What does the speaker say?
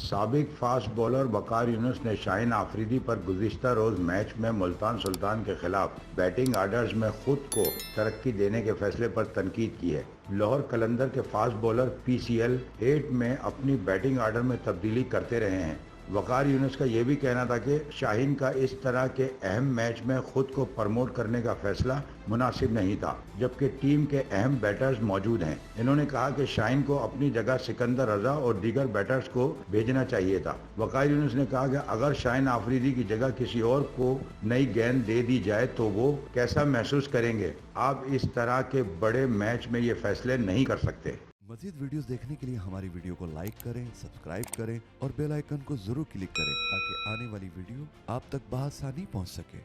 साबिक fast bowler वकार यूनुस ने शाहीन आफरीदी पर गुज़िश्ता रोज मैच में मुल्तान सुल्तान के खिलाफ बैटिंग आर्डर्स में खुद को तरक्की देने के फैसले पर तनकीद की है। लाहौर कलंदर के फास्ट बॉलर PCL 8 में अपनी बैटिंग आर्डर में तब्दीली करते रहे हैं। वकार यूनुस का यह भी कहना था कि शाहीन का इस तरह के अहम मैच में खुद को प्रमोट करने का फैसला मुनासिब नहीं था, जबकि टीम के अहम बैटर्स मौजूद हैं। इन्होंने कहा कि शाहीन को अपनी जगह सिकंदर रजा और दीगर बैटर्स को भेजना चाहिए था। वकार यूनुस ने कहा कि अगर शाहीन आफरीदी की जगह किसी और को नई गेंद दे दी जाए तो वो कैसा महसूस करेंगे। आप इस तरह के बड़े मैच में ये फैसले नहीं कर सकते। मज़ीद वीडियोस देखने के लिए हमारी वीडियो को लाइक करें, सब्सक्राइब करें और बेल आइकन को जरूर क्लिक करें ताकि आने वाली वीडियो आप तक बआसानी पहुंच सके।